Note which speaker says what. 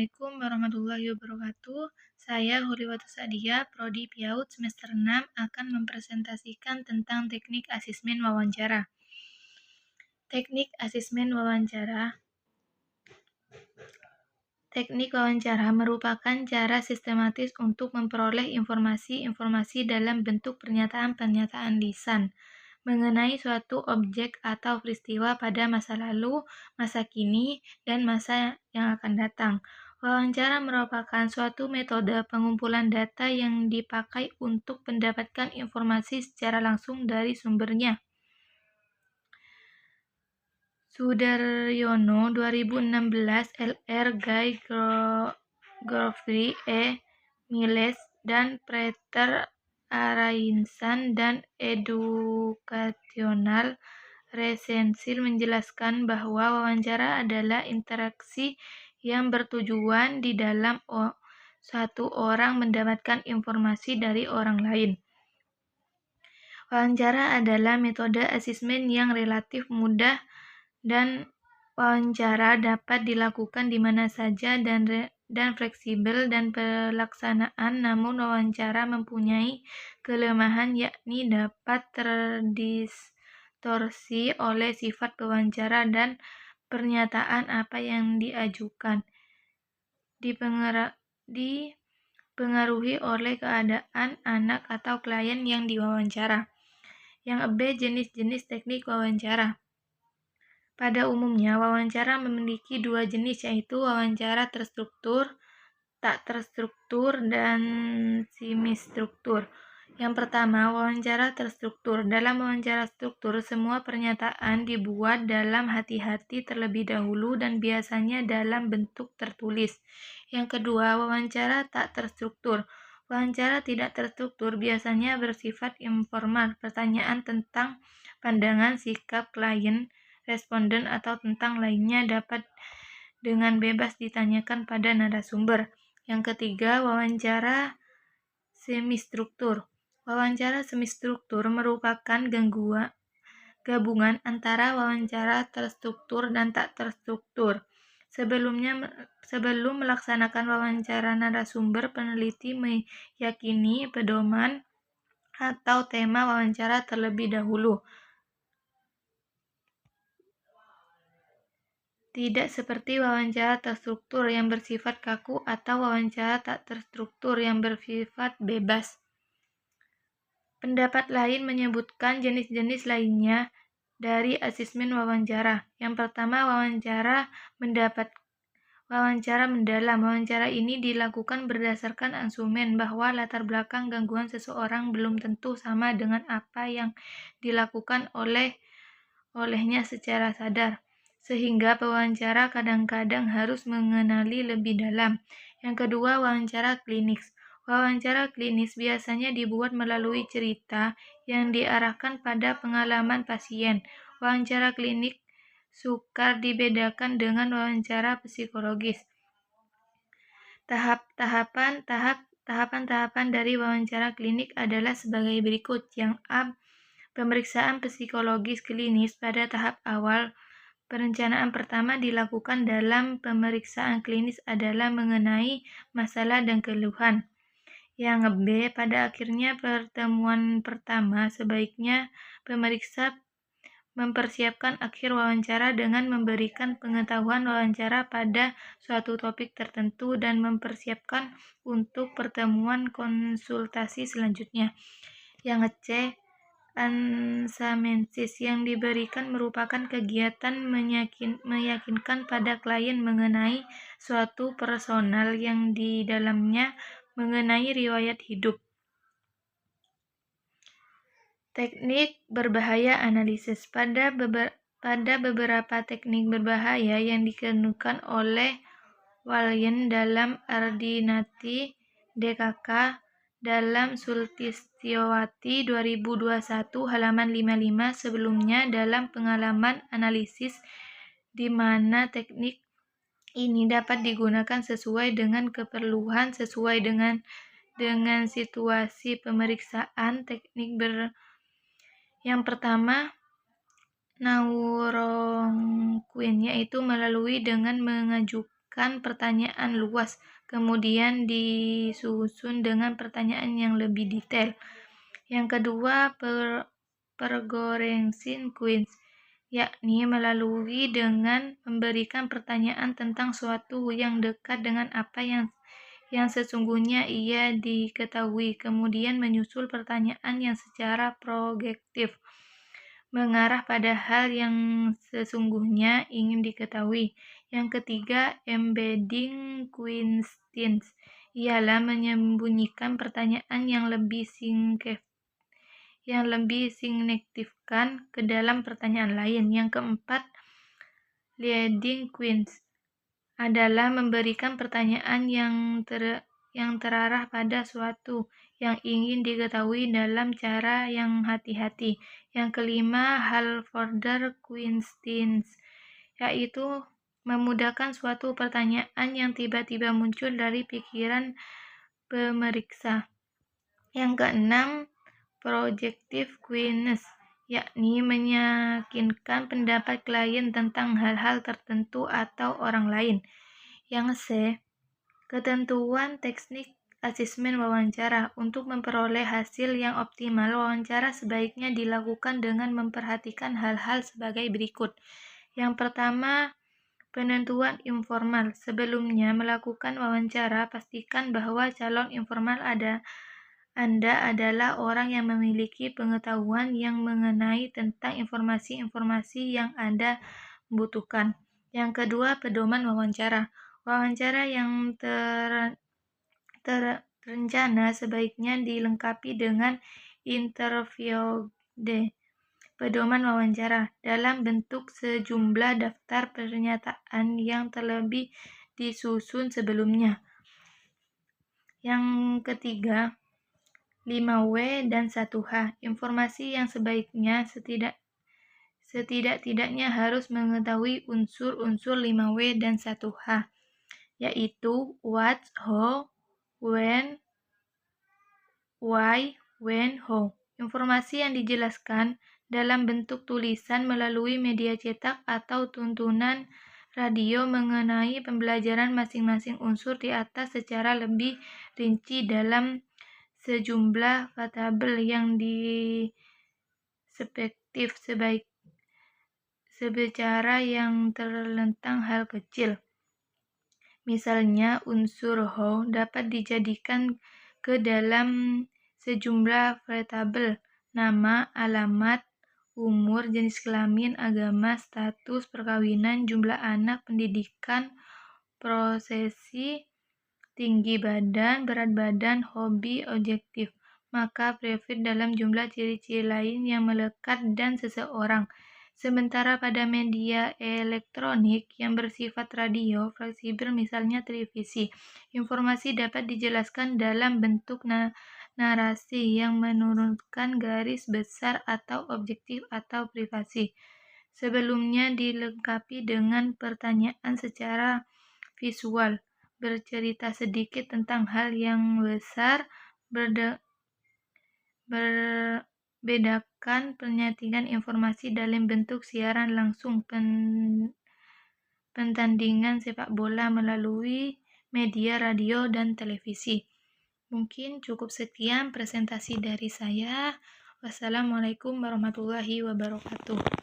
Speaker 1: Assalamualaikum warahmatullahi wabarakatuh. Saya Huriwatu Sadia, Prodi PIAUD semester 6 akan mempresentasikan tentang teknik asesmen wawancara. Teknik asesmen wawancara. Teknik wawancara merupakan cara sistematis untuk memperoleh informasi-informasi dalam bentuk pernyataan-pernyataan lisan mengenai suatu objek atau peristiwa pada masa lalu, masa kini, dan masa yang akan datang. Wawancara merupakan suatu metode pengumpulan data yang dipakai untuk mendapatkan informasi secara langsung dari sumbernya. Sudaryono 2016, L.R. Guy Geoffrey E. Miles, dan Peter Arainsan dan Educational Recensil menjelaskan bahwa wawancara adalah interaksi yang bertujuan di dalam satu orang mendapatkan informasi dari orang lain. Wawancara adalah metode asesmen yang relatif mudah dan wawancara dapat dilakukan di mana saja dan fleksibel dan pelaksanaan, namun wawancara mempunyai kelemahan yakni dapat terdistorsi oleh sifat pewawancara dan pernyataan apa yang diajukan, dipengaruhi oleh keadaan anak atau klien yang diwawancara. Yang B, jenis-jenis teknik wawancara. Pada umumnya, wawancara memiliki dua jenis, yaitu wawancara terstruktur, tak terstruktur, dan semi-struktur. Yang pertama, wawancara terstruktur. Dalam wawancara struktur, semua pernyataan dibuat dalam hati-hati terlebih dahulu dan biasanya dalam bentuk tertulis. Yang kedua, wawancara tak terstruktur. Wawancara tidak terstruktur biasanya bersifat informal. Pertanyaan tentang pandangan sikap klien, responden, atau tentang lainnya dapat dengan bebas ditanyakan pada narasumber. Yang ketiga, wawancara semi-struktur. Wawancara semi-struktur merupakan gabungan antara wawancara terstruktur dan tak terstruktur. Sebelum melaksanakan wawancara narasumber, peneliti meyakini pedoman atau tema wawancara terlebih dahulu. Tidak seperti wawancara terstruktur yang bersifat kaku atau wawancara tak terstruktur yang bersifat bebas. Pendapat lain menyebutkan jenis-jenis lainnya dari asesmen wawancara. Yang pertama, wawancara mendalam. Wawancara ini dilakukan berdasarkan asumsi bahwa latar belakang gangguan seseorang belum tentu sama dengan apa yang dilakukan olehnya secara sadar, sehingga pewawancara kadang-kadang harus mengenali lebih dalam. Yang kedua, wawancara klinis. Wawancara klinis biasanya dibuat melalui cerita yang diarahkan pada pengalaman pasien. Wawancara klinik sukar dibedakan dengan wawancara psikologis. Tahapan-tahapan dari wawancara klinik adalah sebagai berikut. Yang A, pemeriksaan psikologis klinis. Pada tahap awal, perencanaan pertama dilakukan dalam pemeriksaan klinis adalah mengenai masalah dan keluhan. Yang B, pada akhirnya pertemuan pertama, sebaiknya pemeriksa mempersiapkan akhir wawancara dengan memberikan pengetahuan wawancara pada suatu topik tertentu dan mempersiapkan untuk pertemuan konsultasi selanjutnya. Yang C, ansamensis yang diberikan merupakan kegiatan meyakinkan pada klien mengenai suatu personal yang di dalamnya mengenai riwayat hidup. Teknik berbahaya analisis. Pada beberapa teknik berbahaya yang dikemukakan oleh Walien dalam Ardinati DKK dalam Sultistiowati 2021 halaman 55, sebelumnya dalam pengalaman analisis di mana teknik ini dapat digunakan sesuai dengan keperluan, sesuai dengan situasi pemeriksaan. Teknik yang pertama, neuroquine, yaitu melalui dengan mengajukan pertanyaan luas, kemudian disusun dengan pertanyaan yang lebih detail. Yang kedua, progressing quiz, yakni melalui dengan memberikan pertanyaan tentang suatu yang dekat dengan apa yang sesungguhnya ia diketahui, kemudian menyusul pertanyaan yang secara proaktif mengarah pada hal yang sesungguhnya ingin diketahui. Yang ketiga, embedding questions, ialah menyembunyikan pertanyaan yang lebih signifikan ke dalam pertanyaan lain. Yang keempat, leading questions adalah memberikan pertanyaan yang terarah pada suatu yang ingin diketahui dalam cara yang hati-hati. Yang kelima, Halfordr questions, yaitu memudahkan suatu pertanyaan yang tiba-tiba muncul dari pikiran pemeriksa. Yang keenam, projective questions, yakni meyakinkan pendapat klien tentang hal-hal tertentu atau orang lain. Yang C, ketentuan teknik asesmen wawancara. Untuk memperoleh hasil yang optimal, wawancara sebaiknya dilakukan dengan memperhatikan hal-hal sebagai berikut. Yang pertama, penentuan informal. Sebelumnya melakukan wawancara, pastikan bahwa calon informal Anda adalah orang yang memiliki pengetahuan yang mengenai tentang informasi-informasi yang Anda butuhkan. Yang kedua, pedoman wawancara. Wawancara yang terencana sebaiknya dilengkapi dengan interview pedoman wawancara dalam bentuk sejumlah daftar pernyataan yang terlebih disusun sebelumnya. Yang ketiga, 5W dan 1H. Informasi yang sebaiknya setidak-tidaknya harus mengetahui unsur-unsur 5W dan 1H, yaitu what, how, when, why, when, how. Informasi yang dijelaskan dalam bentuk tulisan melalui media cetak atau tuntunan radio mengenai pembelajaran masing-masing unsur di atas secara lebih rinci dalam sejumlah variabel yang dispektif secara yang terlentang hal kecil. Misalnya, unsur how dapat dijadikan ke dalam sejumlah variabel: nama, alamat, umur, jenis kelamin, agama, status perkawinan, jumlah anak, pendidikan, profesi, tinggi badan, berat badan, hobi, objektif. Maka private dalam jumlah ciri-ciri lain yang melekat dan seseorang. Sementara pada media elektronik yang bersifat radio, fleksibel misalnya televisi, informasi dapat dijelaskan dalam bentuk narasi yang menurunkan garis besar atau objektif atau privasi. Sebelumnya dilengkapi dengan pertanyaan secara visual, bercerita sedikit tentang hal yang besar, bedakan penyampaian informasi dalam bentuk siaran langsung, pertandingan sepak bola melalui media radio dan televisi. Mungkin cukup sekian presentasi dari saya. Wassalamualaikum warahmatullahi wabarakatuh.